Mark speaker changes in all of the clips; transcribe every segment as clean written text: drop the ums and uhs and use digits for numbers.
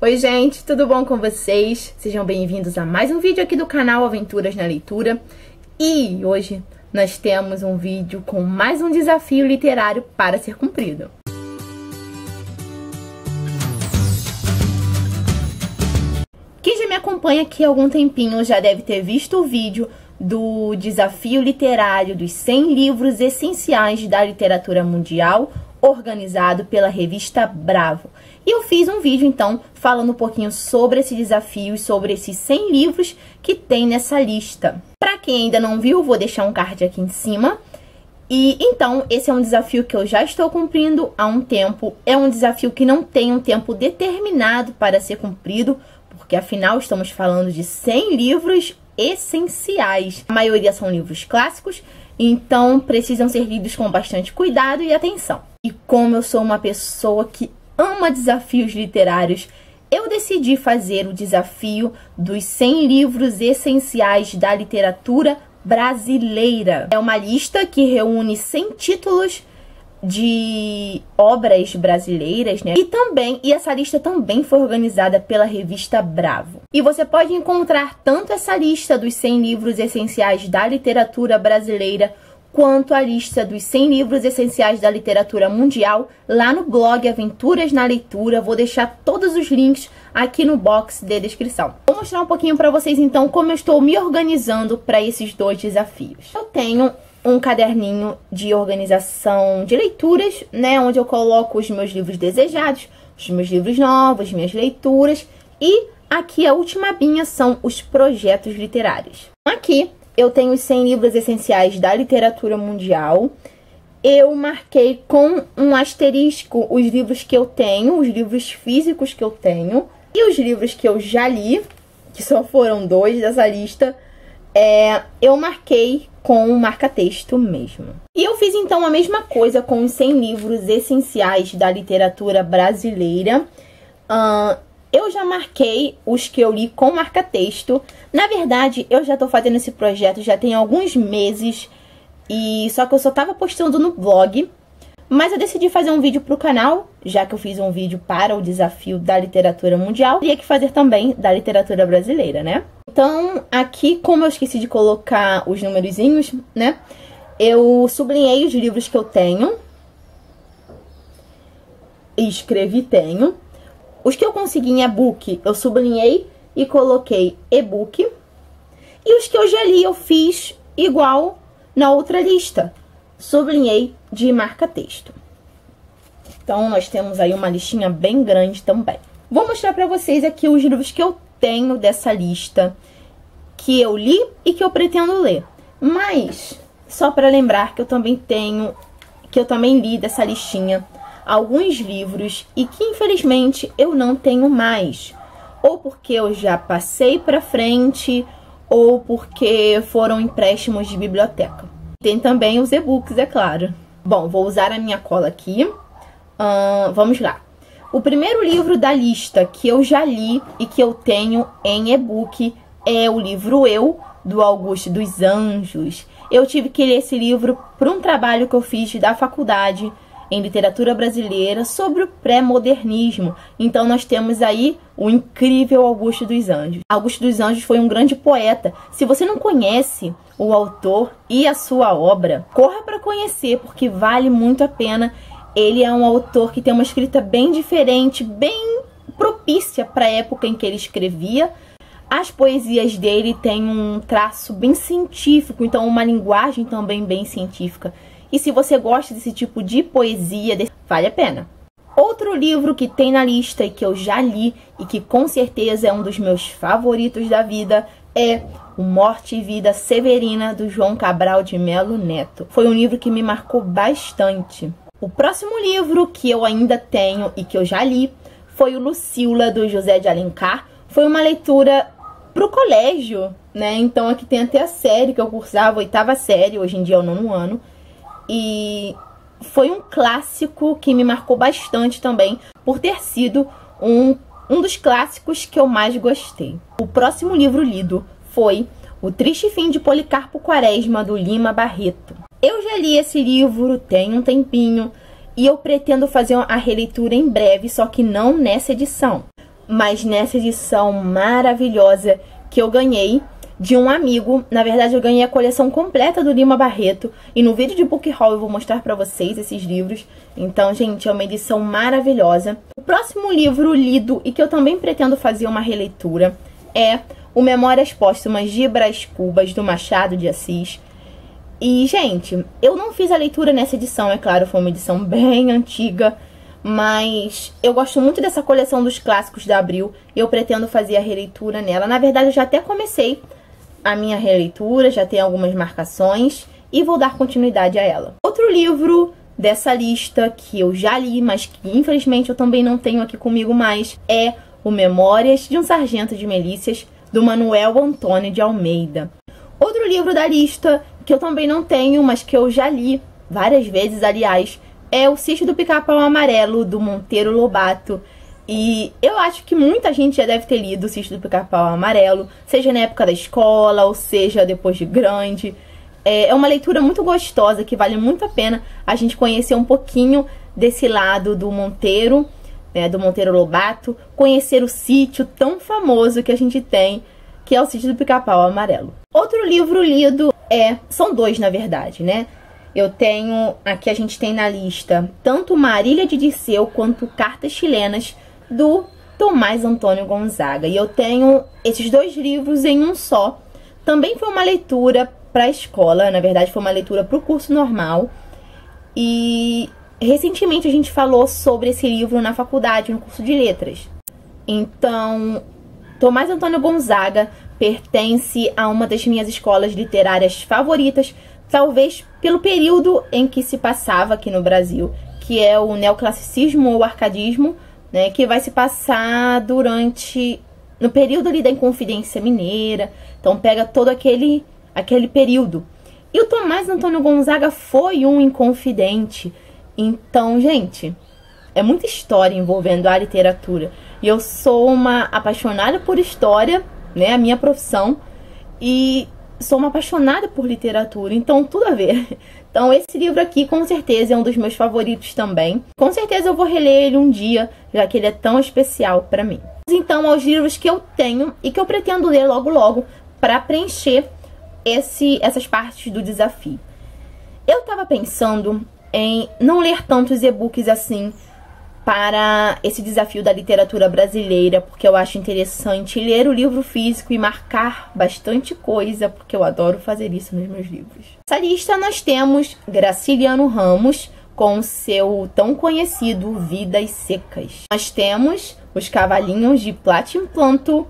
Speaker 1: Oi gente, tudo bom com vocês? Sejam bem-vindos a mais um vídeo aqui do canal Aventuras na Leitura. E hoje nós temos um vídeo com mais um desafio literário para ser cumprido. Quem já me acompanha aqui há algum tempinho já deve ter visto o vídeo do desafio literário dos 100 livros essenciais da literatura mundial, organizado pela revista Bravo. E eu fiz um vídeo, então, falando um pouquinho sobre esse desafio e sobre esses 100 livros que tem nessa lista. Para quem ainda não viu, vou deixar um card aqui em cima. E, então, esse é um desafio que eu já estou cumprindo há um tempo. É um desafio que não tem um tempo determinado para ser cumprido, porque, afinal, estamos falando de 100 livros essenciais. A maioria são livros clássicos, então precisam ser lidos com bastante cuidado e atenção. E como eu sou uma pessoa que ama desafios literários, eu decidi fazer o desafio dos 100 livros essenciais da literatura brasileira. É uma lista que reúne 100 títulos de obras brasileiras, né? E essa lista também foi organizada pela revista Bravo. E você pode encontrar tanto essa lista dos 100 livros essenciais da literatura brasileira quanto a lista dos 100 livros essenciais da literatura mundial lá no blog Aventuras na Leitura. Vou deixar todos os links aqui no box de descrição. Vou mostrar um pouquinho para vocês então como eu estou me organizando para esses dois desafios. Eu tenho um caderninho de organização de leituras, né, onde eu coloco os meus livros desejados, os meus livros novos, minhas leituras, e aqui a última abinha são os projetos literários. Aqui eu tenho os 100 livros essenciais da literatura mundial. Eu marquei com um asterisco os livros que eu tenho, os livros físicos que eu tenho, e os livros que eu já li, que só foram 2 dessa lista, eu marquei com um marca-texto mesmo. E eu fiz então a mesma coisa com os 100 livros essenciais da literatura brasileira. Eu já marquei os que eu li com marca-texto. Na verdade, eu já tô fazendo esse projeto já tem alguns meses, e só que eu só tava postando no blog. Mas eu decidi fazer um vídeo pro canal, já que eu fiz um vídeo para o desafio da literatura mundial, teria que fazer também da literatura brasileira, né? Então, aqui, como eu esqueci de colocar os numerozinhos, né? Eu sublinhei os livros que eu tenho. E escrevi tenho. Os que eu consegui em e-book, eu sublinhei e coloquei e-book. E os que eu já li, eu fiz igual na outra lista. Sublinhei de marca-texto. Então, nós temos aí uma listinha bem grande também. Vou mostrar pra vocês aqui os livros que eu tenho dessa lista, que eu li e que eu pretendo ler. Mas, só pra lembrar que eu também li dessa listinha alguns livros e que infelizmente eu não tenho mais, ou porque eu já passei pra frente, ou porque foram empréstimos de biblioteca. Tem também os e-books, é claro. Bom, vou usar a minha cola aqui. Vamos lá. O primeiro livro da lista que eu já li e que eu tenho em e-book é o livro Eu, do Augusto dos Anjos. Eu tive que ler esse livro para um trabalho que eu fiz da faculdade em literatura brasileira sobre o pré-modernismo. Então nós temos aí o incrível Augusto dos Anjos. Augusto dos Anjos foi um grande poeta. Se você não conhece o autor e a sua obra, corra para conhecer, porque vale muito a pena. Ele é um autor que tem uma escrita bem diferente, bem propícia para a época em que ele escrevia. As poesias dele têm um traço bem científico, então uma linguagem também bem científica. E se você gosta desse tipo de poesia, vale a pena. Outro livro que tem na lista e que eu já li e que com certeza é um dos meus favoritos da vida é O Morte e Vida Severina, do João Cabral de Melo Neto. Foi um livro que me marcou bastante. O próximo livro que eu ainda tenho e que eu já li foi o Lucila, do José de Alencar. Foi uma leitura pro colégio, né? Então aqui tem até a série que eu cursava, 8ª série, hoje em dia é o 9º ano. E foi um clássico que me marcou bastante também, por ter sido um dos clássicos que eu mais gostei. O próximo livro lido foi O Triste Fim de Policarpo Quaresma, do Lima Barreto. Eu já li esse livro tem um tempinho e eu pretendo fazer a releitura em breve, só que não nessa edição. mas nessa edição maravilhosa que eu ganhei de um amigo. Na verdade, eu ganhei a coleção completa do Lima Barreto, e no vídeo de book haul eu vou mostrar pra vocês esses livros. Então, gente, é uma edição maravilhosa. O próximo livro lido, e que eu também pretendo fazer uma releitura, é o Memórias Póstumas de Brás Cubas, do Machado de Assis. E, gente, eu não fiz a leitura nessa edição, é claro, foi uma edição bem antiga, mas eu gosto muito dessa coleção dos clássicos da Abril e eu pretendo fazer a releitura nela. Na verdade, eu já até comecei a minha releitura, já tem algumas marcações e vou dar continuidade a ela. Outro livro dessa lista que eu já li, mas que infelizmente eu também não tenho aqui comigo mais, é o Memórias de um Sargento de Milícias, do Manuel Antônio de Almeida. Outro livro da lista que eu também não tenho, mas que eu já li várias vezes, aliás, é O Sítio do Pica-Pau Amarelo, do Monteiro Lobato. E eu acho que muita gente já deve ter lido O Sítio do Pica-Pau Amarelo, seja na época da escola, ou seja depois de grande. É uma leitura muito gostosa, que vale muito a pena a gente conhecer um pouquinho desse lado do Monteiro, né, do Monteiro Lobato, conhecer o sítio tão famoso que a gente tem, que é O Sítio do Pica-Pau Amarelo. Outro livro lido são dois, na verdade, né? Eu tenho, aqui a gente tem na lista, tanto Marília de Dirceu quanto Cartas Chilenas, do Tomás Antônio Gonzaga. E eu tenho esses dois livros em um só. Também foi uma leitura para a escola, na verdade foi uma leitura para o curso normal. E recentemente a gente falou sobre esse livro na faculdade, no curso de letras. Então, Tomás Antônio Gonzaga pertence a uma das minhas escolas literárias favoritas, talvez pelo período em que se passava aqui no Brasil, que é o neoclassicismo ou arcadismo, né, que vai se passar no período ali da Inconfidência Mineira. Então pega todo aquele período. E o Tomás Antônio Gonzaga foi um inconfidente. Então, gente, é muita história envolvendo a literatura. E eu sou uma apaixonada por história, né, a minha profissão, e sou uma apaixonada por literatura, então tudo a ver. Então esse livro aqui com certeza é um dos meus favoritos também. Com certeza eu vou reler ele um dia, já que ele é tão especial pra mim. Então aos livros que eu tenho e que eu pretendo ler logo logo para preencher essas partes do desafio. Eu tava pensando em não ler tantos e-books assim para esse desafio da literatura brasileira, porque eu acho interessante ler o livro físico e marcar bastante coisa, porque eu adoro fazer isso nos meus livros. Nessa lista nós temos Graciliano Ramos, com seu tão conhecido Vidas Secas. Nós temos Os Cavalinhos de Plata e Planto,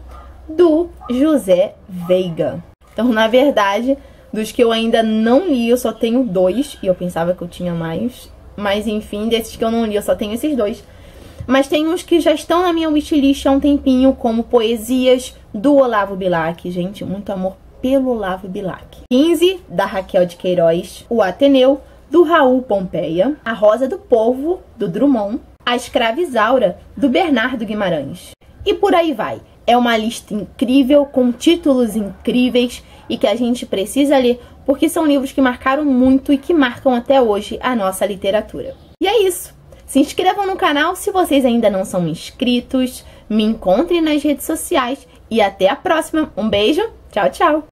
Speaker 1: do José Veiga. Então, na verdade, dos que eu ainda não li, eu só tenho dois, e eu pensava que eu tinha mais. Mas enfim, desses que eu não li, eu só tenho esses dois. Mas tem uns que já estão na minha wishlist há um tempinho, como Poesias, do Olavo Bilac. Gente, muito amor pelo Olavo Bilac. 15, da Raquel de Queiroz. O Ateneu, do Raul Pompeia. A Rosa do Povo, do Drummond. A Escravizaura, do Bernardo Guimarães. E por aí vai. É uma lista incrível, com títulos incríveis e que a gente precisa ler, porque são livros que marcaram muito e que marcam até hoje a nossa literatura. E é isso. Se inscrevam no canal se vocês ainda não são inscritos, me encontrem nas redes sociais e até a próxima. Um beijo, tchau, tchau!